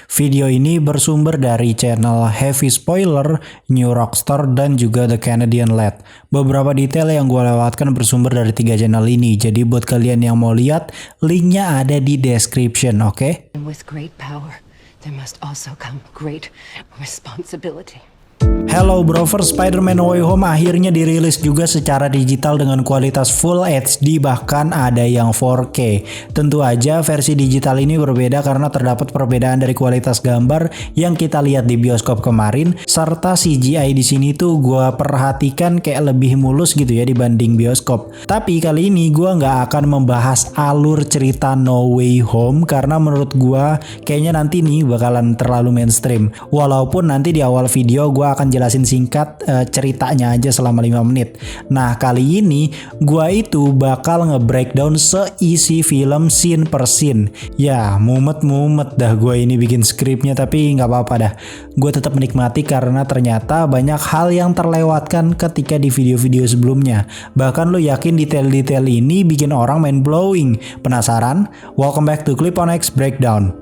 Video ini bersumber dari channel Heavy Spoiler, New Rockstar, dan juga The Canadian Lad. Beberapa detail yang gue lewatkan bersumber dari 3 channel ini. Jadi buat kalian yang mau lihat, linknya ada di description, oke? With great power, there must also come great responsibility. Hello Brovers, Spider-Man No Way Home akhirnya dirilis juga secara digital dengan kualitas Full HD, bahkan ada yang 4K. Tentu aja versi digital ini berbeda karena terdapat perbedaan dari kualitas gambar yang kita lihat di bioskop kemarin, serta CGI di sini tuh gue perhatikan kayak lebih mulus gitu ya dibanding bioskop. Tapi kali ini gue nggak akan membahas alur cerita No Way Home karena menurut gue kayaknya nanti nih bakalan terlalu mainstream. Walaupun nanti di awal video gue akan jelasin singkat ceritanya aja selama 5 menit. Nah kali ini gua itu bakal nge-breakdown seisi film scene per scene. Ya mumet-mumet dah gua ini bikin skripnya, tapi nggak apa-apa dah. Gua tetap menikmati karena ternyata banyak hal yang terlewatkan ketika di video-video sebelumnya. Bahkan lo yakin detail-detail ini bikin orang mind blowing. Penasaran? Welcome back to Clip on X Breakdown.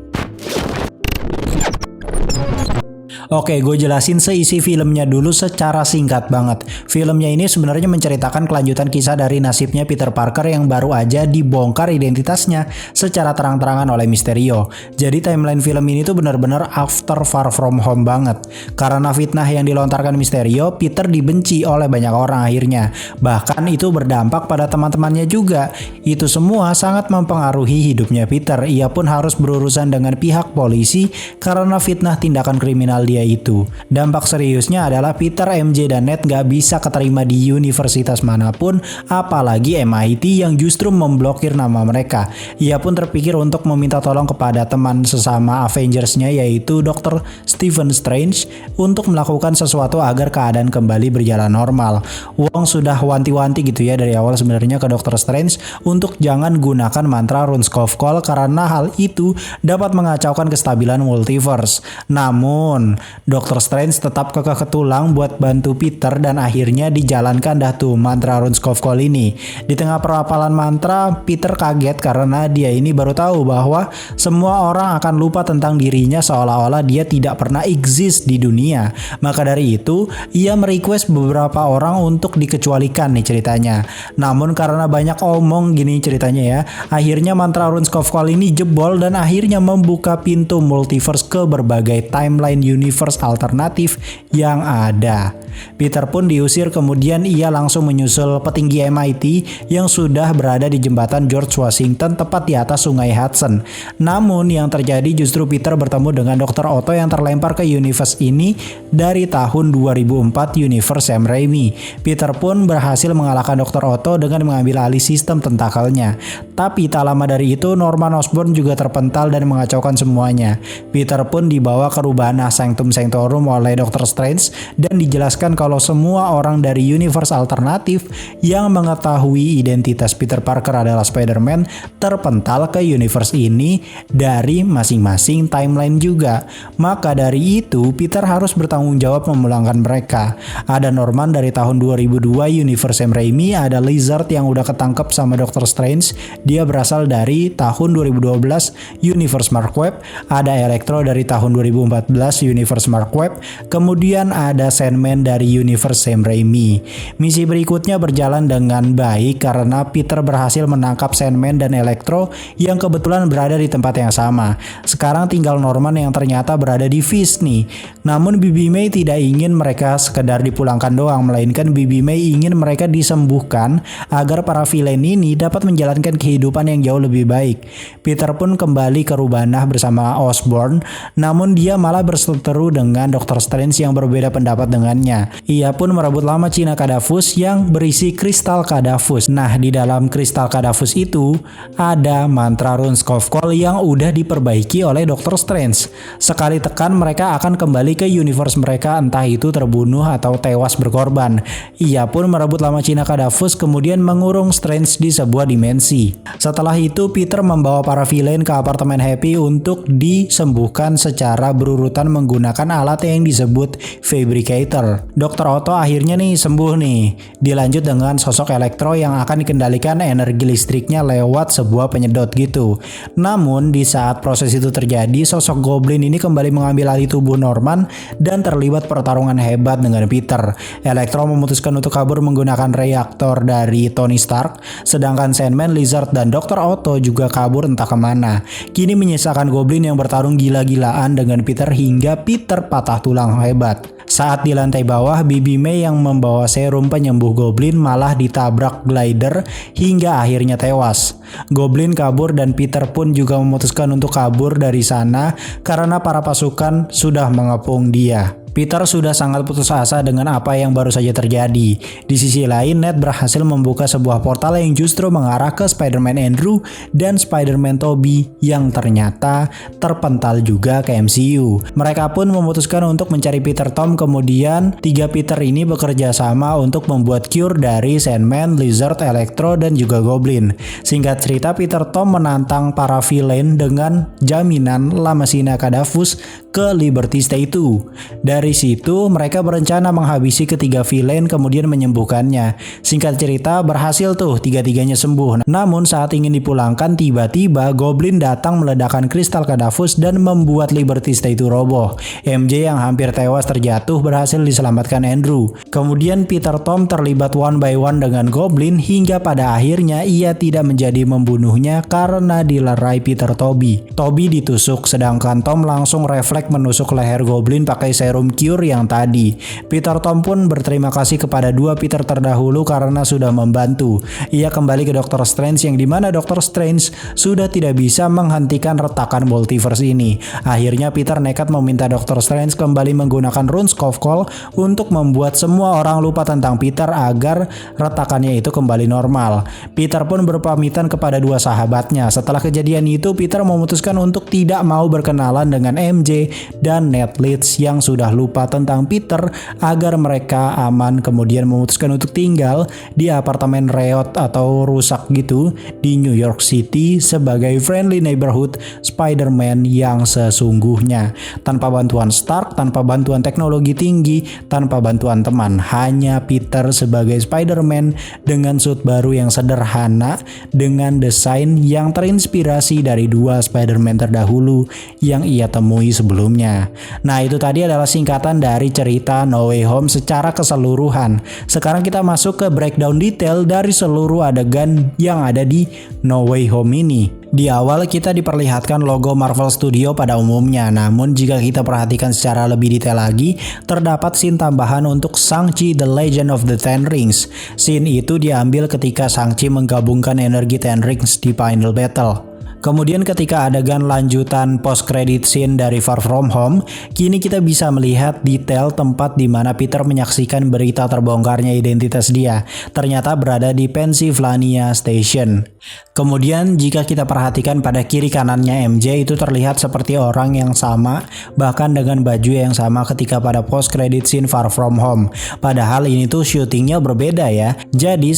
Oke, gue jelasin seisi filmnya dulu secara singkat banget. Filmnya ini sebenarnya menceritakan kelanjutan kisah dari nasibnya Peter Parker yang baru aja dibongkar identitasnya secara terang-terangan oleh Mysterio. Jadi timeline film ini tuh benar-benar after Far From Home banget. Karena fitnah yang dilontarkan Mysterio, Peter dibenci oleh banyak orang akhirnya. Bahkan itu berdampak pada teman-temannya juga. Itu semua sangat mempengaruhi hidupnya Peter. Ia pun harus berurusan dengan pihak polisi karena fitnah tindakan kriminal dia itu. Dampak seriusnya adalah Peter, MJ, dan Ned gak bisa keterima di universitas manapun, apalagi MIT yang justru memblokir nama mereka. Ia pun terpikir untuk meminta tolong kepada teman sesama Avengers-nya yaitu Dr. Stephen Strange untuk melakukan sesuatu agar keadaan kembali berjalan normal. Wong sudah wanti-wanti gitu ya dari awal sebenarnya ke Dr. Strange untuk jangan gunakan mantra Runescove karena hal itu dapat mengacaukan kestabilan multiverse. Namun Dr. Strange tetap kekeh ketulang buat bantu Peter dan akhirnya dijalankan dah tuh mantra Runescove ini. Di tengah perapalan mantra, Peter kaget karena dia ini baru tahu bahwa semua orang akan lupa tentang dirinya seolah-olah dia tidak pernah exist di dunia. Maka dari itu, ia merequest beberapa orang untuk dikecualikan nih ceritanya. Namun karena banyak omong gini ceritanya ya, akhirnya mantra Runescove ini jebol dan akhirnya membuka pintu multiverse ke berbagai timeline universe alternatif yang ada. Peter pun diusir, kemudian ia langsung menyusul petinggi MIT yang sudah berada di jembatan George Washington tepat di atas sungai Hudson. Namun yang terjadi justru Peter bertemu dengan Dr. Otto yang terlempar ke universe ini dari tahun 2004 universe Sam Raimi. Peter pun berhasil mengalahkan Dr. Otto dengan mengambil alih sistem tentakelnya. Tapi tak lama dari itu Norman Osborn juga terpental dan mengacaukan semuanya. Peter pun dibawa ke Rubana Sanctum Sanctorum oleh Dr. Strange dan dijelaskan kalau semua orang dari universe alternatif yang mengetahui identitas Peter Parker adalah Spider-Man terpental ke universe ini dari masing-masing timeline juga. Maka dari itu Peter harus bertanggung jawab memulangkan mereka. Ada Norman dari tahun 2002 universe Sam Raimi, ada Lizard yang udah ketangkep sama Dr. Strange, dia berasal dari tahun 2012 universe Mark Webb, ada Electro dari tahun 2014 universe Mark Webb, kemudian ada Sandman dari universe Sam Raimi. Misi berikutnya berjalan dengan baik karena Peter berhasil menangkap Sandman dan Electro yang kebetulan berada di tempat yang sama. Sekarang tinggal Norman yang ternyata berada di Feast nih. Namun Bibi May tidak ingin mereka sekedar dipulangkan doang, melainkan Bibi May ingin mereka disembuhkan agar para villain ini dapat menjalankan kehidupan yang jauh lebih baik. Peter pun kembali ke Rubana bersama Osborn, namun dia malah berseteru dengan Dr. Strange yang berbeda pendapat dengannya. Ia pun merebut lama Cina Kadafus yang berisi kristal Kadafus. Nah, di dalam kristal Kadafus itu ada mantra Runescove yang udah diperbaiki oleh Dr. Strange. Sekali tekan mereka akan kembali ke universe mereka, entah itu terbunuh atau tewas berkorban. Ia pun merebut lama Cina Kadafus kemudian mengurung Strange di sebuah dimensi. Setelah itu Peter membawa para villain ke apartemen Happy untuk disembuhkan secara berurutan menggunakan alat yang disebut Fabricator. Dr. Otto akhirnya nih sembuh nih. Dilanjut dengan sosok Electro yang akan dikendalikan energi listriknya lewat sebuah penyedot gitu. Namun di saat proses itu terjadi, sosok Goblin ini kembali mengambil alih tubuh Norman dan terlibat pertarungan hebat dengan Peter. Electro memutuskan untuk kabur menggunakan reaktor dari Tony Stark, sedangkan Sandman, Lizard, dan Dr. Otto juga kabur entah kemana. Kini menyisakan Goblin yang bertarung gila-gilaan dengan Peter hingga Peter patah tulang hebat. Saat di lantai bawah, Bibi May yang membawa serum penyembuh Goblin malah ditabrak glider hingga akhirnya tewas. Goblin kabur dan Peter pun juga memutuskan untuk kabur dari sana karena para pasukan sudah mengepung dia. Peter sudah sangat putus asa dengan apa yang baru saja terjadi. Di sisi lain, Ned berhasil membuka sebuah portal yang justru mengarah ke Spider-Man Andrew dan Spider-Man Tobey yang ternyata terpental juga ke MCU. Mereka pun memutuskan untuk mencari Peter Tom, kemudian tiga Peter ini bekerja sama untuk membuat cure dari Sandman, Lizard, Electro, dan juga Goblin. Singkat cerita, Peter Tom menantang para villain dengan jaminan Lamasina Kadavus ke Liberty Stay 2. Dari situ mereka berencana menghabisi ketiga villain kemudian menyembuhkannya. Singkat cerita berhasil tuh tiga-tiganya sembuh. Namun saat ingin dipulangkan tiba-tiba Goblin datang meledakkan kristal Kadavus dan membuat Liberty Stay 2 roboh. MJ yang hampir tewas terjatuh berhasil diselamatkan Andrew. Kemudian Peter Tom terlibat one by one dengan Goblin hingga pada akhirnya ia tidak menjadi membunuhnya karena dilerai Peter Tobey. Tobey ditusuk sedangkan Tom langsung refleks menusuk leher Goblin pakai serum cure yang tadi. Peter Tom pun berterima kasih kepada dua Peter terdahulu karena sudah membantu. Ia kembali ke Doctor Strange yang dimana Doctor Strange sudah tidak bisa menghentikan retakan multiverse ini. Akhirnya Peter nekat meminta Doctor Strange kembali menggunakan Runes of Call untuk membuat semua orang lupa tentang Peter agar retakannya itu kembali normal. Peter pun berpamitan kepada dua sahabatnya. Setelah kejadian itu, Peter memutuskan untuk tidak mau berkenalan dengan MJ dan Ned Leeds yang sudah lupa tentang Peter agar mereka aman, kemudian memutuskan untuk tinggal di apartemen reot atau rusak gitu di New York City sebagai friendly neighborhood Spider-Man yang sesungguhnya. Tanpa bantuan Stark, tanpa bantuan teknologi tinggi, tanpa bantuan teman, hanya Peter sebagai Spider-Man dengan suit baru yang sederhana dengan desain yang terinspirasi dari dua Spider-Man terdahulu yang ia temui sebelumnya. Nah, itu tadi adalah singkatan dari cerita No Way Home secara keseluruhan. Sekarang kita masuk ke breakdown detail dari seluruh adegan yang ada di No Way Home ini. Di awal kita diperlihatkan logo Marvel Studio pada umumnya, namun jika kita perhatikan secara lebih detail lagi, terdapat scene tambahan untuk Shang-Chi The Legend of the Ten Rings. Scene itu diambil ketika Shang-Chi menggabungkan energi Ten Rings di final battle. Kemudian ketika adegan lanjutan post credit scene dari Far From Home, kini kita bisa melihat detail tempat di mana Peter menyaksikan berita terbongkarnya identitas dia. Ternyata berada di Pennsylvania Station. Kemudian jika kita perhatikan pada kiri kanannya MJ itu terlihat seperti orang yang sama, bahkan dengan baju yang sama ketika pada post credit scene Far From Home. Padahal ini tuh syutingnya berbeda ya. Jadi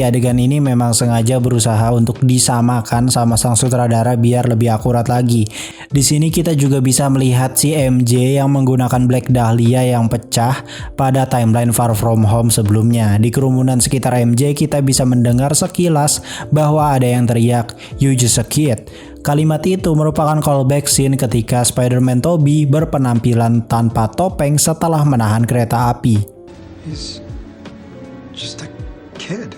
adegan ini memang sengaja berusaha untuk disamakan sama sang sutradara biar lebih akurat lagi. Di sini kita juga bisa melihat si MJ yang menggunakan Black Dahlia yang pecah pada timeline Far From Home sebelumnya. Di kerumunan sekitar MJ kita bisa mendengar sekilas bahwa ada yang teriak, "You just a kid." Kalimat itu merupakan callback scene ketika Spider-Man Tobey berpenampilan tanpa topeng setelah menahan kereta api. He's just a kid.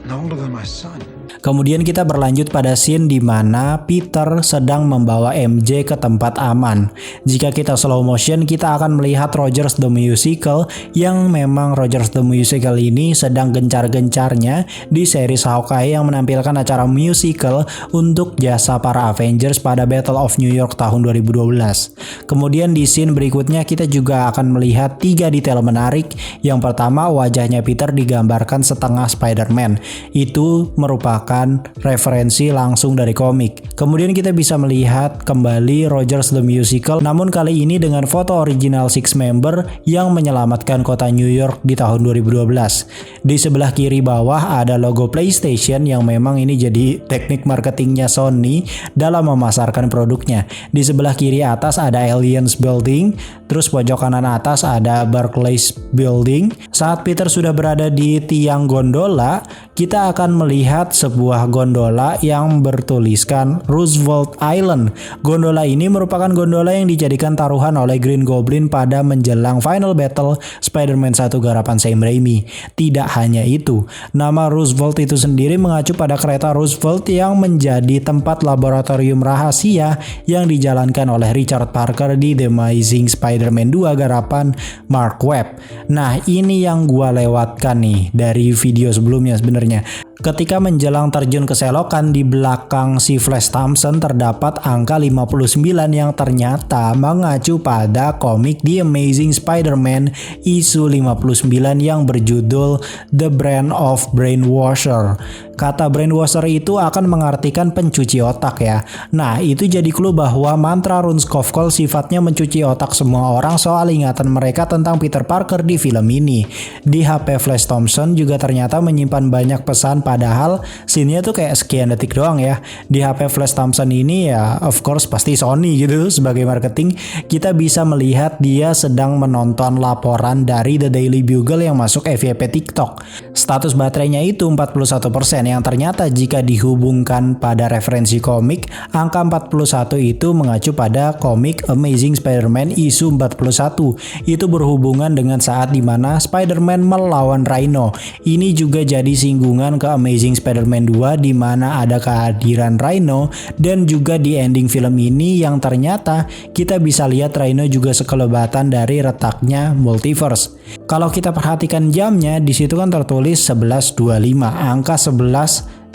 No older than my son. Kemudian kita berlanjut pada scene di mana Peter sedang membawa MJ ke tempat aman. Jika kita slow motion, kita akan melihat Rogers the Musical yang memang Rogers the Musical ini sedang gencar-gencarnya di series Hawkeye yang menampilkan acara musical untuk jasa para Avengers pada Battle of New York tahun 2012. Kemudian di scene berikutnya kita juga akan melihat 3 detail menarik. Yang pertama, wajahnya Peter digambarkan setengah Spider-Man. Itu merupakan merupakan referensi langsung dari komik. Kemudian kita bisa melihat kembali Rogers the Musical, namun kali ini dengan foto original Six Member yang menyelamatkan kota New York di tahun 2012. Di sebelah kiri bawah ada logo PlayStation yang memang ini jadi teknik marketingnya Sony dalam memasarkan produknya. Di sebelah kiri atas ada Aliens Building, terus pojok kanan atas ada Barclays Building. Saat Peter sudah berada di tiang gondola, kita akan melihat sebuah gondola yang bertuliskan Roosevelt Island. Gondola ini merupakan gondola yang dijadikan taruhan oleh Green Goblin pada menjelang Final Battle Spider-Man 1 garapan Sam Raimi. Tidak hanya itu, nama Roosevelt itu sendiri mengacu pada kereta Roosevelt yang menjadi tempat laboratorium rahasia yang dijalankan oleh Richard Parker di The Amazing Spider-Man 2 garapan Mark Webb. Nah, ini yang gua lewatkan nih dari video sebelumnya sebenarnya. Ketika menjelang terjun ke selokan, di belakang si Flash Thompson terdapat angka 59 yang ternyata mengacu pada komik The Amazing Spider-Man isu 59 yang berjudul The Brand of Brainwasher. Kata brainwasher itu akan mengartikan pencuci otak ya. Nah, itu jadi clue bahwa mantra Runskov-Call sifatnya mencuci otak semua orang soal ingatan mereka tentang Peter Parker di film ini. Di HP Flash Thompson juga ternyata menyimpan banyak pesan, padahal scene-nya tuh kayak sekian detik doang ya. Di HP Flash Thompson ini ya of course pasti Sony gitu sebagai marketing. Kita bisa melihat dia sedang menonton laporan dari The Daily Bugle yang masuk FYP TikTok. Status baterainya itu 41%, yang ternyata jika dihubungkan pada referensi komik, angka 41 itu mengacu pada komik Amazing Spider-Man isu 41. Itu berhubungan dengan saat dimana Spider-Man melawan Rhino. Ini juga jadi singgungan ke Amazing Spider-Man 2 di mana ada kehadiran Rhino, dan juga di ending film ini yang ternyata kita bisa lihat Rhino juga sekelebatan dari retaknya multiverse. Kalau kita perhatikan jamnya, di situ kan tertulis 11.25. Angka 11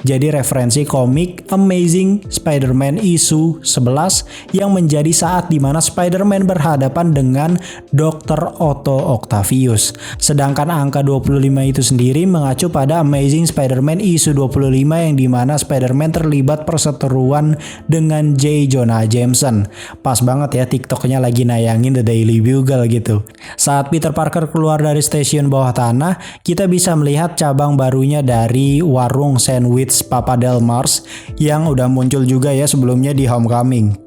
jadi referensi komik Amazing Spider-Man isu 11 yang menjadi saat dimana Spider-Man berhadapan dengan Dr. Otto Octavius. Sedangkan angka 25 itu sendiri mengacu pada Amazing Spider-Man isu 25 yang dimana Spider-Man terlibat perseteruan dengan J. Jonah Jameson. Pas banget ya TikToknya lagi nayangin The Daily Bugle gitu. Saat Peter Parker keluar dari stasiun bawah tanah, kita bisa melihat cabang barunya dari warung sandwich Papa Del Mars yang udah muncul juga ya sebelumnya di Homecoming.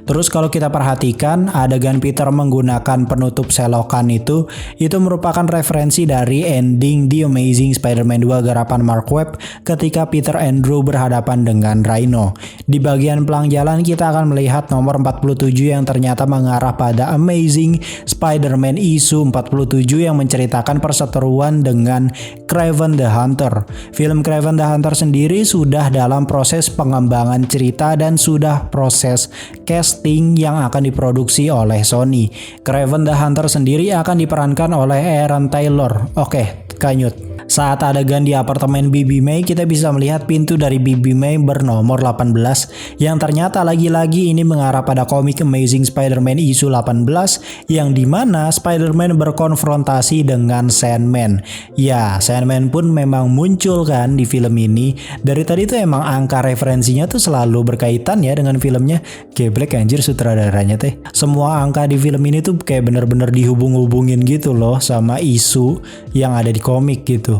Terus kalau kita perhatikan adegan Peter menggunakan penutup selokan itu merupakan referensi dari ending The Amazing Spider-Man 2 garapan Mark Webb ketika Peter Andrew berhadapan dengan Rhino. Di bagian pelang jalan kita akan melihat nomor 47 yang ternyata mengarah pada Amazing Spider-Man isu 47 yang menceritakan perseteruan dengan Kraven the Hunter. Film Kraven the Hunter sendiri sudah dalam proses pengembangan cerita dan sudah proses casting yang akan diproduksi oleh Sony. Kraven the Hunter sendiri akan diperankan oleh Aaron Taylor. Oke, kanyut. Saat adegan di apartemen Bibi May, kita bisa melihat pintu dari Bibi May bernomor 18 yang ternyata lagi-lagi ini mengarah pada komik Amazing Spider-Man isu 18 yang dimana Spider-Man berkonfrontasi dengan Sandman. Ya, Sandman pun memang muncul kan di film ini. Dari tadi tuh emang angka referensinya tuh selalu berkaitan ya dengan filmnya. Geblek anjir sutradaranya teh. Semua angka di film ini tuh kayak bener-bener dihubung-hubungin gitu loh sama isu yang ada di komik gitu.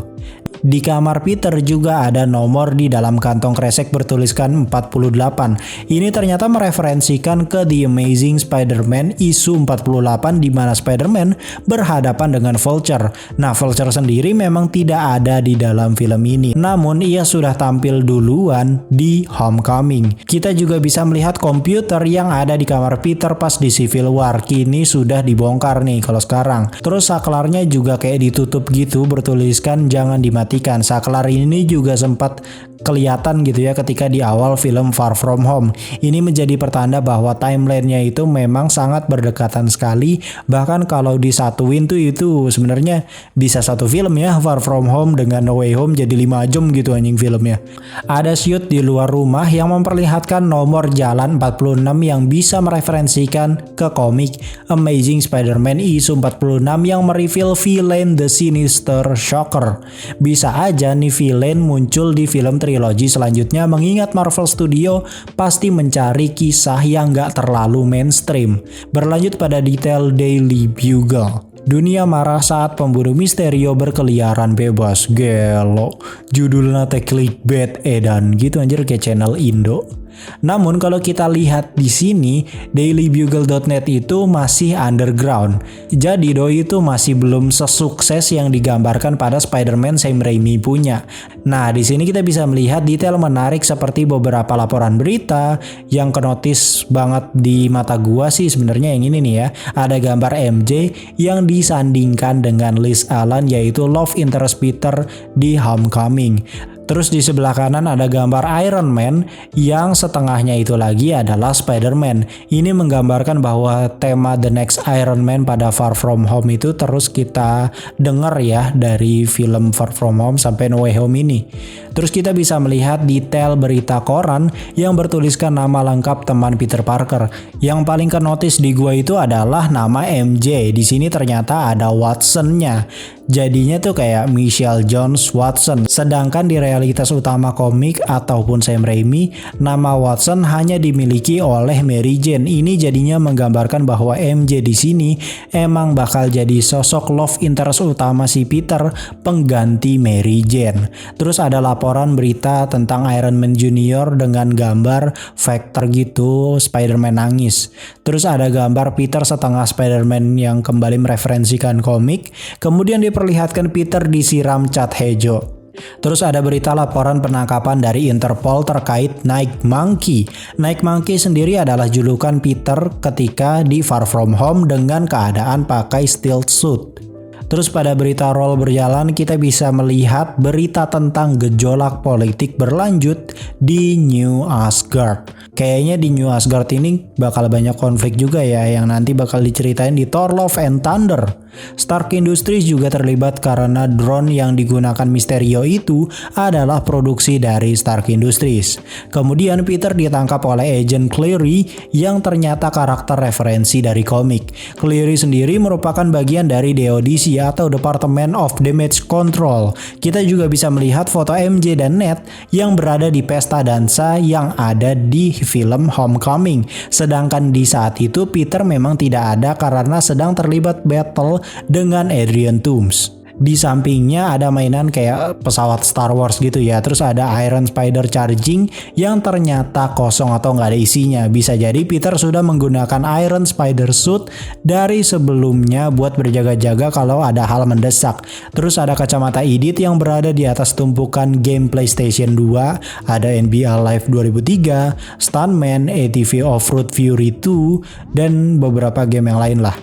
Di kamar Peter juga ada nomor di dalam kantong kresek bertuliskan 48. Ini ternyata mereferensikan ke The Amazing Spider-Man isu 48 di mana Spider-Man berhadapan dengan Vulture. Nah, Vulture sendiri memang tidak ada di dalam film ini, namun ia sudah tampil duluan di Homecoming. Kita juga bisa melihat komputer yang ada di kamar Peter pas di Civil War. Kini sudah dibongkar nih kalau sekarang. Terus saklarnya juga kayak ditutup gitu bertuliskan jangan dimatikan. Saklar ini juga sempat kelihatan gitu ya ketika di awal film Far From Home. Ini menjadi pertanda bahwa timelinenya itu memang sangat berdekatan sekali. Bahkan kalau disatuin tuh itu sebenarnya bisa satu film ya, Far From Home dengan No Way Home jadi 5 jam gitu anjing filmnya. Ada shoot di luar rumah yang memperlihatkan nomor jalan 46 yang bisa mereferensikan ke komik Amazing Spider-Man isu 46 yang mereveal villain The Sinister Shocker. Bisa aja nih villain muncul di film trilogi selanjutnya, mengingat Marvel Studio pasti mencari kisah yang gak terlalu mainstream. Berlanjut pada detail Daily Bugle. Dunia marah saat pemburu Mysterio berkeliaran bebas. Gelo, judulnya teh clickbait edan gitu anjir kayak channel Indo. Namun kalau kita lihat di sini, dailybugle.net itu masih underground. Jadi doi itu masih belum sesukses yang digambarkan pada Spider-Man Sam Raimi punya. Nah, di sini kita bisa melihat detail menarik seperti beberapa laporan berita yang kenotis banget di mata gua sih sebenarnya yang ini nih ya. Ada gambar MJ yang disandingkan dengan Liz Allen yaitu love interest Peter di Homecoming. Terus di sebelah kanan ada gambar Iron Man yang setengahnya itu lagi adalah Spider-Man. Ini menggambarkan bahwa tema The Next Iron Man pada Far From Home itu terus kita dengar ya dari film Far From Home sampai No Way Home ini. Terus kita bisa melihat detail berita koran yang bertuliskan nama lengkap teman Peter Parker. Yang paling kenotis di gua itu adalah nama MJ. Di sini ternyata ada Watson-nya. Jadinya tuh kayak Michelle Jones Watson. Sedangkan di realitas utama komik ataupun Sam Raimi, nama Watson hanya dimiliki oleh Mary Jane. Ini jadinya menggambarkan bahwa MJ di sini emang bakal jadi sosok love interest utama si Peter, pengganti Mary Jane. Terus ada laporan berita tentang Iron Man Junior dengan gambar Vector gitu, Spider-Man nangis. Terus ada gambar Peter setengah Spider-Man yang kembali mereferensikan komik. Kemudian diperlihatkan Peter disiram cat hijau. Terus ada berita laporan penangkapan dari Interpol terkait Night Monkey. Night Monkey sendiri adalah julukan Peter ketika di Far From Home dengan keadaan pakai stealth suit. Terus pada berita roll berjalan kita bisa melihat berita tentang gejolak politik berlanjut di New Asgard. Kayaknya di New Asgard ini bakal banyak konflik juga ya yang nanti bakal diceritain di Thor Love and Thunder. Stark Industries juga terlibat karena drone yang digunakan Mysterio itu adalah produksi dari Stark Industries. Kemudian Peter ditangkap oleh Agent Cleary yang ternyata karakter referensi dari komik. Cleary sendiri merupakan bagian dari DODC atau Department of Damage Control. Kita juga bisa melihat foto MJ dan Ned yang berada di pesta dansa yang ada di film Homecoming. Sedangkan di saat itu Peter memang tidak ada karena sedang terlibat battle dengan Adrian Toomes. Di sampingnya ada mainan kayak pesawat Star Wars gitu ya. Terus ada Iron Spider charging yang ternyata kosong atau nggak ada isinya. Bisa jadi Peter sudah menggunakan Iron Spider suit dari sebelumnya buat berjaga-jaga kalau ada hal mendesak. Terus ada kacamata Edith yang berada di atas tumpukan game PlayStation 2. Ada NBA Live 2003, Stuntman, ATV Off-Road Fury 2, dan beberapa game yang lain lah.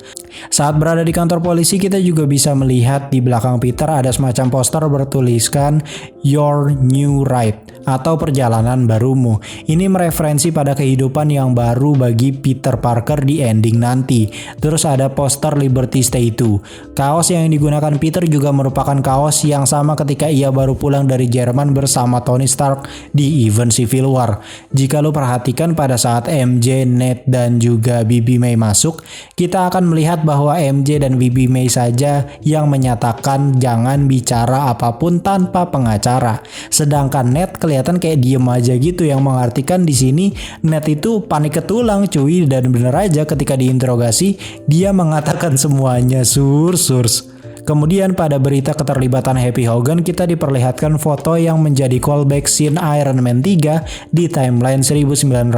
Saat berada di kantor polisi kita juga bisa melihat di belakang Peter ada semacam poster bertuliskan Your New Ride atau perjalanan barumu. Ini mereferensi pada kehidupan yang baru bagi Peter Parker di ending nanti. Terus ada poster Liberty Stay 2. Kaos yang digunakan Peter juga merupakan kaos yang sama ketika ia baru pulang dari Jerman bersama Tony Stark di event Civil War. Jika lo perhatikan pada saat MJ, Ned, dan juga Bibi May masuk, kita akan melihat bahwa MJ dan Bibi May saja yang menyatakan jangan bicara apapun tanpa pengacara. Sedangkan Ned kelihatan kayak diem aja gitu, yang mengartikan di sini Ned itu panik ketulang cuy, dan bener aja ketika diinterogasi dia mengatakan semuanya source. Kemudian pada berita keterlibatan Happy Hogan kita diperlihatkan foto yang menjadi callback scene Iron Man 3 di timeline 1999.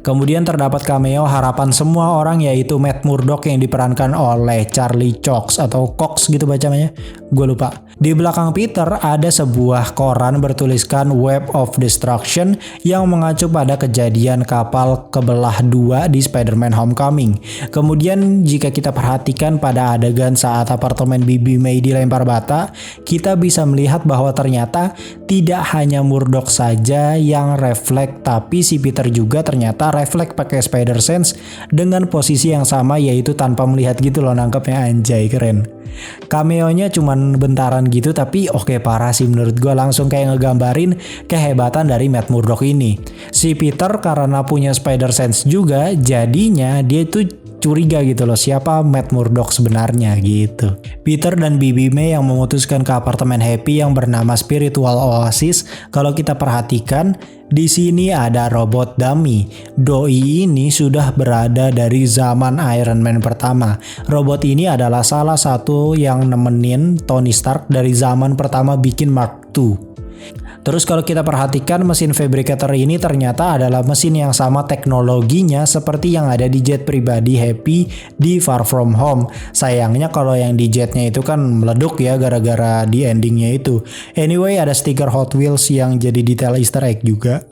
Kemudian terdapat cameo harapan semua orang yaitu Matt Murdock yang diperankan oleh Charlie Cox atau Cox gitu bacanya, gue lupa. Di belakang Peter ada sebuah koran bertuliskan Web of Destruction yang mengacu pada kejadian kapal kebelah dua di Spider-Man Homecoming. Kemudian jika kita perhatikan pada adegan saat apartemen Bibi May dilempar bata, kita bisa melihat bahwa ternyata tidak hanya Murdock saja yang refleks, tapi si Peter juga ternyata refleks pakai Spider Sense dengan posisi yang sama, yaitu tanpa melihat gitu loh, nangkepnya anjay keren. Cameo-nya cuman bentaran gitu tapi oke parah sih menurut gue, langsung kayak ngegambarin kehebatan dari Matt Murdock ini. Si Peter karena punya Spider Sense juga, jadinya dia itu curiga gitu loh, siapa Matt Murdock sebenarnya gitu. Peter dan Bibi May yang memutuskan ke apartemen Happy yang bernama Spiritual Oasis. Kalau kita perhatikan, di sini ada robot dummy. Doi ini sudah berada dari zaman Iron Man pertama. Robot ini adalah salah satu yang nemenin Tony Stark dari zaman pertama bikin Mark II. Terus kalau kita perhatikan, mesin fabricator ini ternyata adalah mesin yang sama teknologinya seperti yang ada di jet pribadi Happy di Far From Home. Sayangnya kalau yang di jetnya itu kan meleduk ya gara-gara di endingnya itu. Anyway, ada stiker Hot Wheels yang jadi detail Easter egg juga.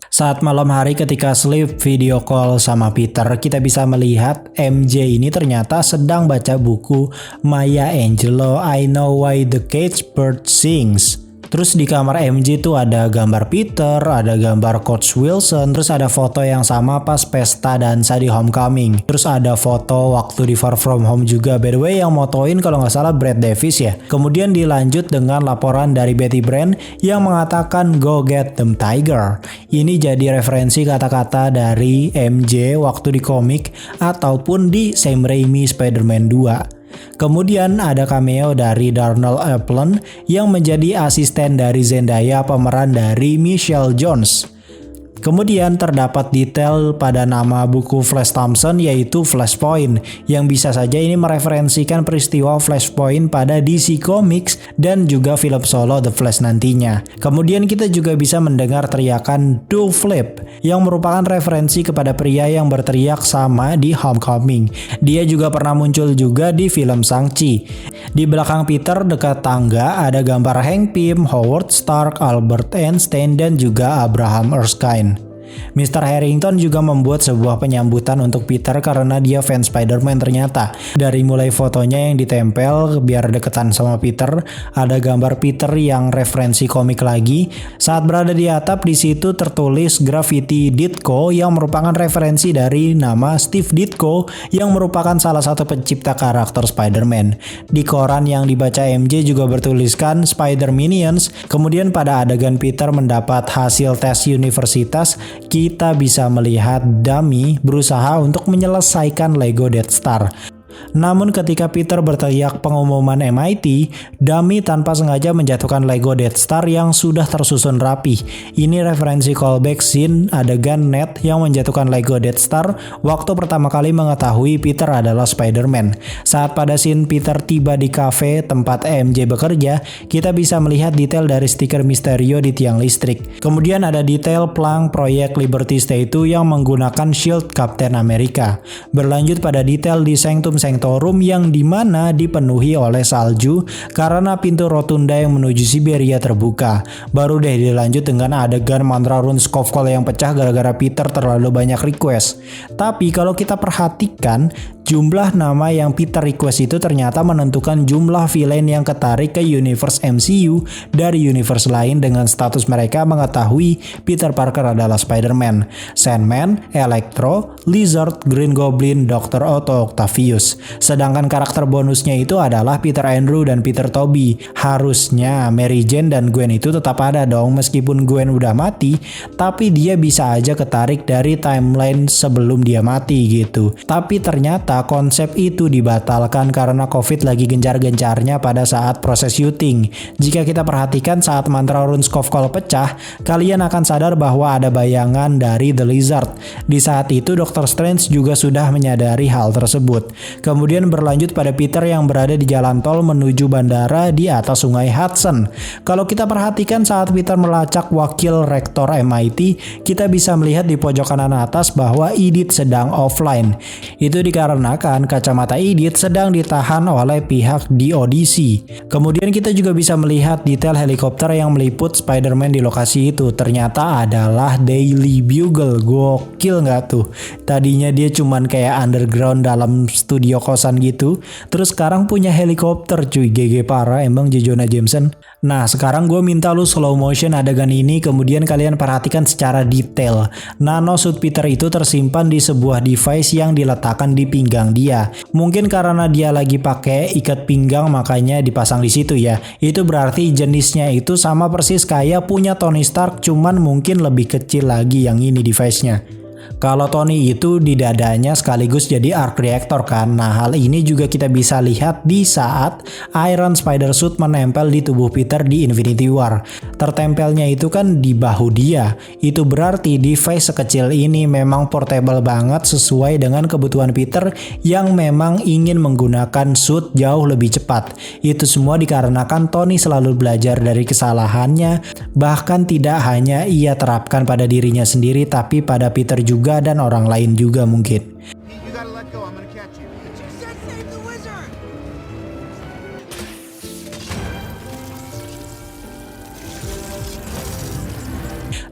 Saat malam hari ketika Sleep video call sama Peter, kita bisa melihat MJ ini ternyata sedang baca buku Maya Angelou, I Know Why the Caged Bird Sings. Terus di kamar MJ tuh ada gambar Peter, ada gambar Coach Wilson, terus ada foto yang sama pas pesta dansa di Homecoming. Terus ada foto waktu di Far From Home juga. By the way, yang motoin kalau nggak salah Brad Davis ya. Kemudian dilanjut dengan laporan dari Betty Brant yang mengatakan go get them tiger. Ini jadi referensi kata-kata dari MJ waktu di komik ataupun di Sam Raimi Spider-Man 2. Kemudian ada cameo dari Darnell Applin yang menjadi asisten dari Zendaya, pemeran dari Michelle Jones. Kemudian terdapat detail pada nama buku Flash Thompson yaitu Flashpoint, yang bisa saja ini mereferensikan peristiwa Flashpoint pada DC Comics dan juga film solo The Flash nantinya. Kemudian kita juga bisa mendengar teriakan Do Flip yang merupakan referensi kepada pria yang berteriak sama di Homecoming. Dia juga pernah muncul juga di film Shang-Chi. Di belakang Peter dekat tangga ada gambar Hank Pym, Howard Stark, Albert Einstein dan juga Abraham Erskine. Mr. Harrington juga membuat sebuah penyambutan untuk Peter karena dia fans Spider-Man ternyata. Dari mulai fotonya yang ditempel biar deketan sama Peter, ada gambar Peter yang referensi komik lagi. Saat berada di atap, di situ tertulis Graffiti Ditko yang merupakan referensi dari nama Steve Ditko yang merupakan salah satu pencipta karakter Spider-Man. Di koran yang dibaca MJ juga bertuliskan Spider-Minions. Kemudian pada adegan Peter mendapat hasil tes universitas, kita bisa melihat Dummy berusaha untuk menyelesaikan Lego Death Star. Namun ketika Peter berteriak pengumuman MIT, Dummy tanpa sengaja menjatuhkan Lego Death Star yang sudah tersusun rapi. Ini referensi callback scene adegan Ned yang menjatuhkan Lego Death Star waktu pertama kali mengetahui Peter adalah Spider-Man. Saat pada scene Peter tiba di cafe tempat MJ bekerja, kita bisa melihat detail dari stiker Mysterio di tiang listrik. Kemudian ada detail plang proyek Liberty Statue yang menggunakan shield Captain America. Berlanjut pada detail di Sanctorum yang dimana dipenuhi oleh salju karena pintu rotunda yang menuju Siberia terbuka. Baru deh dilanjut dengan adegan mantra rune Skovkol yang pecah gara-gara Peter terlalu banyak request. Tapi kalau kita perhatikan, jumlah nama yang Peter request itu ternyata menentukan jumlah villain yang ketarik ke universe MCU dari universe lain dengan status mereka mengetahui Peter Parker adalah Spider-Man. Sandman, Electro, Lizard, Green Goblin, Dr. Otto Octavius. Sedangkan karakter bonusnya itu adalah Peter Andrew dan Peter Tobey. Harusnya Mary Jane dan Gwen itu tetap ada dong, meskipun Gwen udah mati, tapi dia bisa aja ketarik dari timeline sebelum dia mati gitu. Tapi ternyata konsep itu dibatalkan karena COVID lagi gencar-gencarnya pada saat proses syuting. Jika kita perhatikan saat mantra rune Skovkol pecah, kalian akan sadar bahwa ada bayangan dari The Lizard. Di saat itu Dr. Strange juga sudah menyadari hal tersebut. Kemudian berlanjut pada Peter yang berada di jalan tol menuju bandara di atas sungai Hudson. Kalau kita perhatikan saat Peter melacak wakil rektor MIT, kita bisa melihat di pojok kanan atas bahwa Edith sedang offline. Itu dikarenakan kacamata Edith sedang ditahan oleh pihak DODC. Kemudian kita juga bisa melihat detail helikopter yang meliput Spider-Man di lokasi itu. Ternyata adalah Daily Bugle. Gokil nggak tuh? Tadinya dia cuman kayak underground dalam studio kosan gitu, terus sekarang punya helikopter cuy. GG parah emang J. Jonah Jameson. Nah sekarang gue minta lu slow motion adegan ini, kemudian kalian perhatikan secara detail. Nanosuit Peter itu tersimpan di sebuah device yang diletakkan di pinggang dia. Mungkin karena dia lagi pakai ikat pinggang makanya dipasang di situ ya. Itu berarti jenisnya itu sama persis kayak punya Tony Stark, cuman mungkin lebih kecil lagi yang ini device-nya. Kalau Tony itu di dadanya sekaligus jadi arc reactor kan. Nah, hal ini juga kita bisa lihat di saat Iron Spider Suit menempel di tubuh Peter di Infinity War. Tertempelnya itu kan di bahu dia. Itu berarti device sekecil ini memang portable banget sesuai dengan kebutuhan Peter yang memang ingin menggunakan suit jauh lebih cepat. Itu semua dikarenakan Tony selalu belajar dari kesalahannya, bahkan tidak hanya ia terapkan pada dirinya sendiri tapi pada Peter juga dan orang lain juga mungkin. You gotta let go. I'm gonna catch you. But you said save the wizard.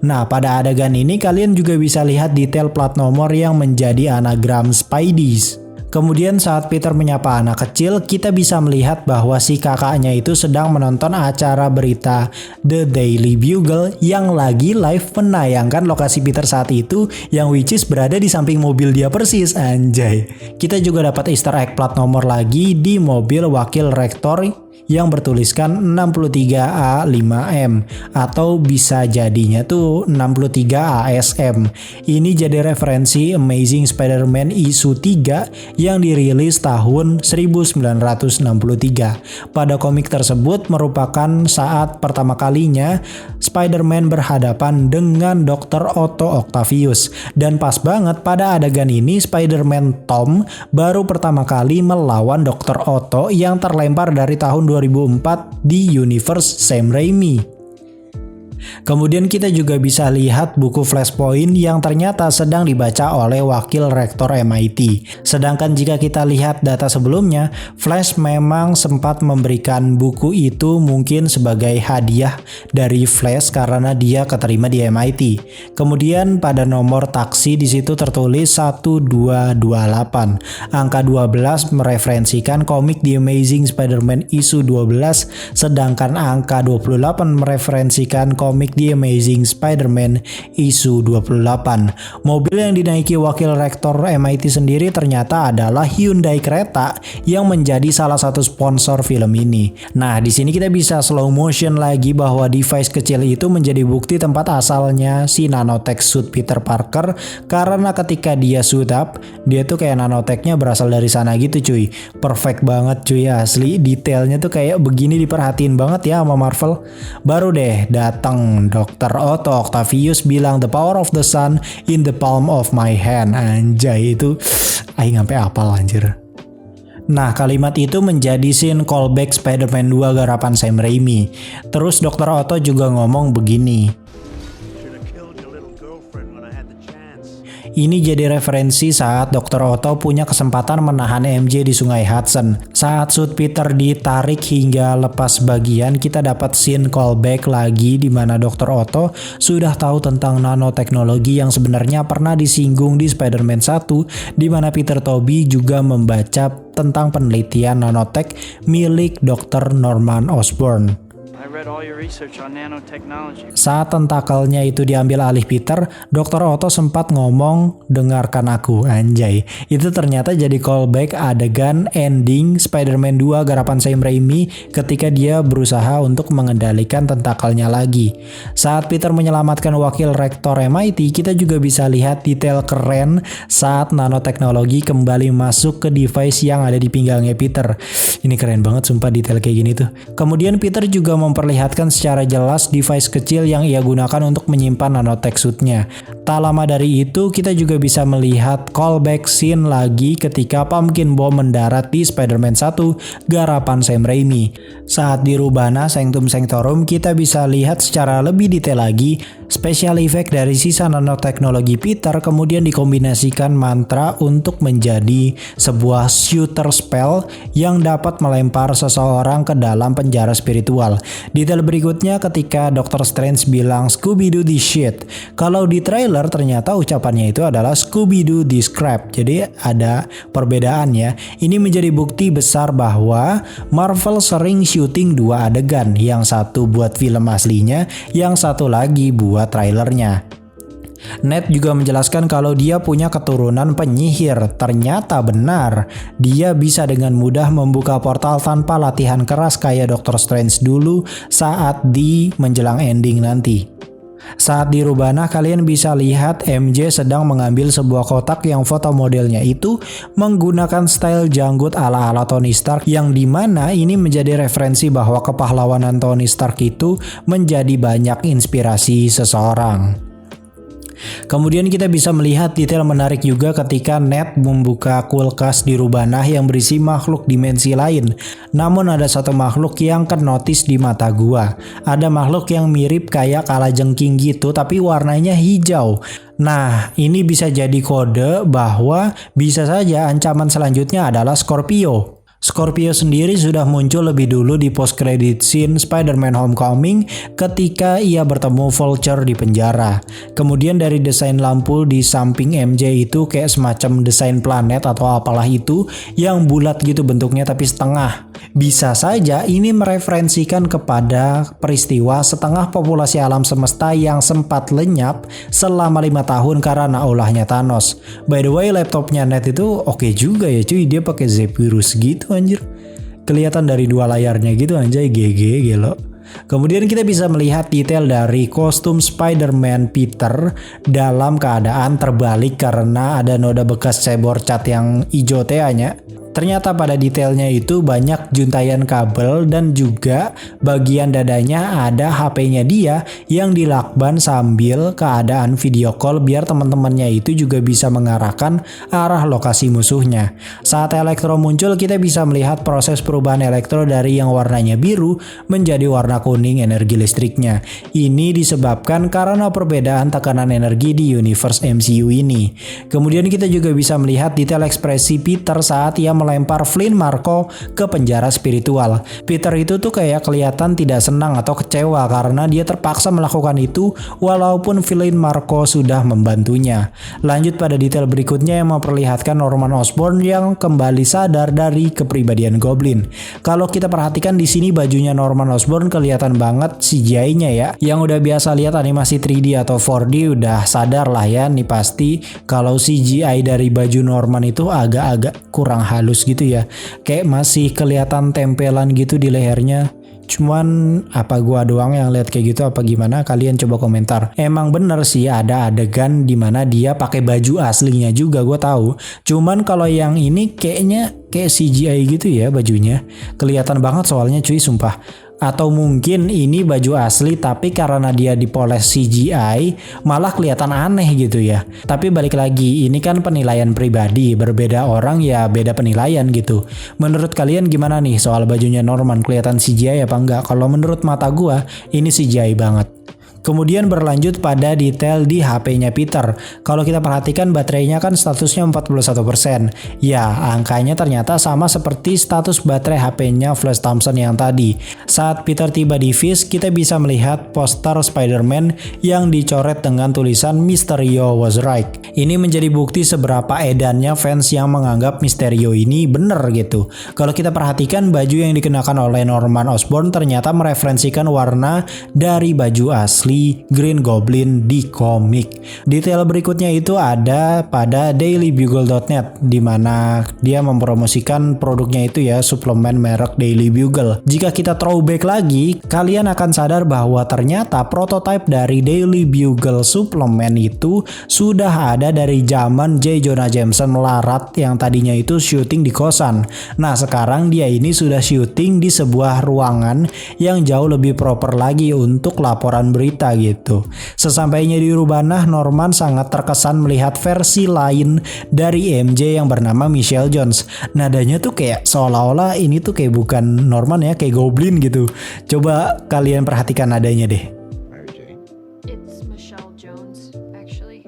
Nah, pada adegan ini kalian juga bisa lihat detail plat nomor yang menjadi anagram Spideys. Kemudian saat Peter menyapa anak kecil, kita bisa melihat bahwa si kakaknya itu sedang menonton acara berita The Daily Bugle yang lagi live menayangkan lokasi Peter saat itu, yang which is berada di samping mobil dia persis, anjay. Kita juga dapat easter egg plat nomor lagi di mobil wakil rektor yang bertuliskan 63A5M atau bisa jadinya tuh 63ASM. Ini jadi referensi Amazing Spider-Man issue 3 yang dirilis tahun 1963. Pada komik tersebut merupakan saat pertama kalinya Spider-Man berhadapan dengan Dr. Otto Octavius. Dan pas banget pada adegan ini Spider-Man Tom baru pertama kali melawan Dr. Otto yang terlempar dari tahun 2004 di universe Sam Raimi. Kemudian kita juga bisa lihat buku Flashpoint yang ternyata sedang dibaca oleh wakil rektor MIT. Sedangkan jika kita lihat data sebelumnya, Flash memang sempat memberikan buku itu mungkin sebagai hadiah dari Flash karena dia keterima di MIT. Kemudian pada nomor taksi di situ tertulis 1228. Angka 12 mereferensikan komik The Amazing Spider-Man issue 12, sedangkan angka 28 mereferensikan komik The Amazing Spider-Man issue 28. Mobil yang dinaiki wakil rektor MIT sendiri ternyata adalah Hyundai Creta yang menjadi salah satu sponsor film ini. Nah, di sini kita bisa slow motion lagi bahwa device kecil itu menjadi bukti tempat asalnya si nanotech suit Peter Parker, karena ketika dia suit up, dia tuh kayak nanotechnya berasal dari sana gitu cuy. Perfect banget cuy, asli detailnya tuh kayak begini diperhatiin banget ya sama Marvel. Baru deh datang Dr. Otto Octavius bilang the power of the sun in the palm of my hand. Anjay, itu aing sampai apal anjir. Nah, kalimat itu menjadi scene callback Spider-Man 2 garapan Sam Raimi. Terus Dr. Otto juga ngomong begini. Ini jadi referensi saat Dr. Otto punya kesempatan menahan MJ di Sungai Hudson. Saat suit Peter ditarik hingga lepas bagian, kita dapat scene callback lagi di mana Dr. Otto sudah tahu tentang nanoteknologi yang sebenarnya pernah disinggung di Spider-Man 1, di mana Peter Tobey juga membaca tentang penelitian nanotech milik Dr. Norman Osborn. Saat tentakelnya itu diambil alih Peter, Dr. Otto sempat ngomong, dengarkan aku, anjay. Itu ternyata jadi callback adegan ending Spider-Man 2 garapan Sam Raimi ketika dia berusaha untuk mengendalikan tentakelnya lagi. Saat Peter menyelamatkan wakil rektor MIT, kita juga bisa lihat detail keren saat nanoteknologi kembali masuk ke device yang ada di pinggangnya Peter. Ini keren banget sumpah detail kayak gini tuh. Kemudian Peter juga memperlihatkan secara jelas device kecil yang ia gunakan untuk menyimpan nanotech suitnya. Tak lama dari itu kita juga bisa melihat callback scene lagi ketika Pumpkin Bomb mendarat di Spider-Man 1 garapan Sam Raimi. Saat di Rubana Sanctum Sanctorum kita bisa lihat secara lebih detail lagi special effect dari sisa nanoteknologi Peter kemudian dikombinasikan mantra untuk menjadi sebuah shooter spell yang dapat melempar seseorang ke dalam penjara spiritual. Detail berikutnya ketika Dr. Strange bilang Scooby-Doo this shit. Kalau di trailer ternyata ucapannya itu adalah Scooby-Doo this crap. Jadi ada perbedaan ya. Ini menjadi bukti besar bahwa Marvel sering syuting dua adegan. Yang satu buat film aslinya, yang satu lagi buat trailernya. Ned juga menjelaskan kalau dia punya keturunan penyihir. Ternyata benar, dia bisa dengan mudah membuka portal tanpa latihan keras kayak Dr. Strange dulu saat di menjelang ending nanti. Saat di Rubana kalian bisa lihat MJ sedang mengambil sebuah kotak yang foto modelnya itu menggunakan style janggut ala-ala Tony Stark, yang dimana ini menjadi referensi bahwa kepahlawanan Tony Stark itu menjadi banyak inspirasi seseorang. Kemudian kita bisa melihat detail menarik juga ketika Ned membuka kulkas di Rubana yang berisi makhluk dimensi lain. Namun ada satu makhluk yang kenotis di mata gua. Ada makhluk yang mirip kayak kalajengking gitu tapi warnanya hijau. Nah, ini bisa jadi kode bahwa bisa saja ancaman selanjutnya adalah Scorpio. Scorpio sendiri sudah muncul lebih dulu di post credit scene Spider-Man Homecoming ketika ia bertemu Vulture di penjara. Kemudian dari desain lampu di samping MJ itu kayak semacam desain planet atau apalah itu yang bulat gitu bentuknya tapi setengah. Bisa saja ini mereferensikan kepada peristiwa setengah populasi alam semesta yang sempat lenyap selama 5 tahun karena ulahnya Thanos. By the way, laptopnya Ned itu oke juga ya cuy, dia pakai Zephyrus gitu anjir. Kelihatan dari dua layarnya gitu anjay, GG gelo. Kemudian kita bisa melihat detail dari kostum Spider-Man Peter dalam keadaan terbalik karena ada noda bekas cebor cat yang hijau teanya. Ternyata pada detailnya itu banyak juntayan kabel dan juga bagian dadanya ada HP-nya dia yang dilakban sambil keadaan video call biar teman-temannya itu juga bisa mengarahkan arah lokasi musuhnya. Saat Electro muncul kita bisa melihat proses perubahan Electro dari yang warnanya biru menjadi warna kuning energi listriknya. Ini disebabkan karena perbedaan tekanan energi di universe MCU ini. Kemudian kita juga bisa melihat detail ekspresi Peter saat ia melempar Flynn Marko ke penjara spiritual. Peter itu tuh kayak kelihatan tidak senang atau kecewa karena dia terpaksa melakukan itu walaupun Flynn Marko sudah membantunya. Lanjut pada detail berikutnya yang memperlihatkan Norman Osborn yang kembali sadar dari kepribadian Goblin. Kalau kita perhatikan di sini bajunya Norman Osborn kelihatan banget CGI-nya ya. Yang udah biasa lihat animasi 3D atau 4D udah sadar lah ya nih pasti kalau CGI dari baju Norman itu agak-agak kurang halus gitu ya, kayak masih kelihatan tempelan gitu di lehernya. Cuman apa gua doang yang lihat kayak gitu apa gimana? Kalian coba komentar. Emang bener sih ada adegan dimana dia pakai baju aslinya juga, gua tahu. Cuman kalau yang ini kayaknya kayak CGI gitu ya bajunya. Kelihatan banget soalnya cuy, sumpah. Atau mungkin ini baju asli tapi karena dia dipoles CGI malah kelihatan aneh gitu ya. Tapi balik lagi, ini kan penilaian pribadi, berbeda orang ya beda penilaian gitu. Menurut kalian gimana nih soal bajunya Norman, kelihatan CGI apa enggak? Kalau menurut mata gua ini CGI banget. Kemudian berlanjut pada detail di HP-nya Peter. Kalau kita perhatikan baterainya kan statusnya 41%. Ya, angkanya ternyata sama seperti status baterai HP-nya Flash Thompson yang tadi. Saat Peter tiba di Fisk, kita bisa melihat poster Spider-Man yang dicoret dengan tulisan Mysterio was right. Ini menjadi bukti seberapa edannya fans yang menganggap Mysterio ini bener gitu. Kalau kita perhatikan baju yang dikenakan oleh Norman Osborn ternyata mereferensikan warna dari baju asli Green Goblin di komik. Detail berikutnya itu ada pada dailybugle.net di mana dia mempromosikan produknya itu ya, suplemen merek Daily Bugle. Jika kita throwback lagi, kalian akan sadar bahwa ternyata prototipe dari Daily Bugle suplemen itu sudah ada dari zaman J. Jonah Jameson melarat yang tadinya itu syuting di kosan. Nah, sekarang dia ini sudah syuting di sebuah ruangan yang jauh lebih proper lagi untuk laporan berita gitu. Sesampainya di Rubana, Norman sangat terkesan melihat versi lain dari MJ yang bernama Michelle Jones. Nadanya tuh kayak seolah-olah ini tuh kayak bukan Norman ya, kayak Goblin gitu. Coba kalian perhatikan nadanya deh. Mary Jane. It's Michelle Jones, actually.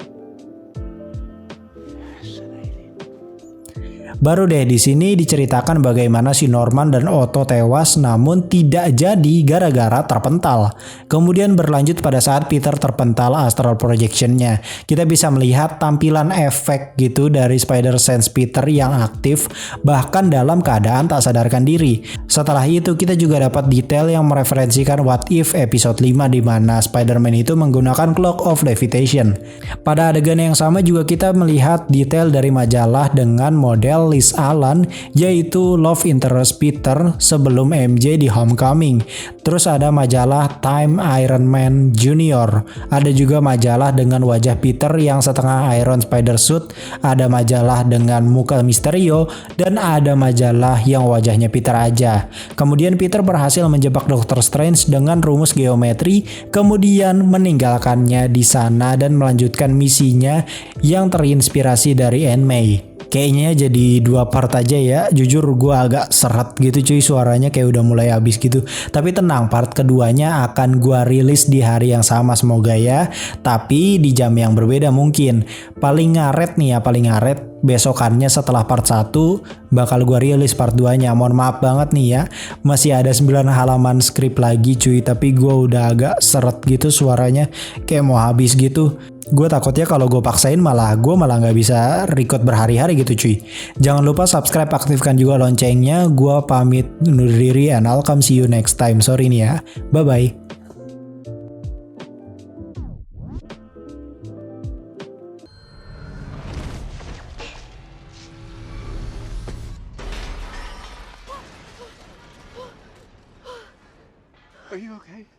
Baru deh di sini diceritakan bagaimana si Norman dan Otto tewas namun tidak jadi gara-gara terpental. Kemudian berlanjut pada saat Peter terpental astral projectionnya. Kita bisa melihat tampilan efek gitu dari Spider-Sense Peter yang aktif bahkan dalam keadaan tak sadarkan diri. Setelah itu kita juga dapat detail yang mereferensikan What If episode 5 di mana Spider-Man itu menggunakan Cloak of Levitation. Pada adegan yang sama juga kita melihat detail dari majalah dengan model Michelle Liz Allen, yaitu love interest Peter sebelum MJ di Homecoming. Terus ada majalah Time Iron Man Junior. Ada juga majalah dengan wajah Peter yang setengah Iron Spider Suit, ada majalah dengan muka Mysterio, dan ada majalah yang wajahnya Peter aja. Kemudian Peter berhasil menjebak Doctor Strange dengan rumus geometri, kemudian meninggalkannya di sana dan melanjutkan misinya yang terinspirasi dari Aunt May. Kayaknya jadi 2 part aja ya. Jujur gue agak seret gitu cuy, suaranya kayak udah mulai habis gitu. Tapi tenang, part keduanya akan gue rilis di hari yang sama semoga ya. Tapi di jam yang berbeda mungkin. Paling ngaret nih ya, paling ngaret besokannya setelah part 1 bakal gue rilis part 2-nya. Mohon maaf banget nih ya, masih ada 9 halaman skrip lagi cuy. Tapi gue udah agak seret gitu suaranya, kayak mau habis gitu. Gue takutnya kalau gue paksain malah nggak bisa record berhari-hari gitu cuy. Jangan lupa subscribe, aktifkan juga loncengnya. Gue pamit undur diri and I'll come see you next time. Sorry nih ya, bye bye. Are you okay?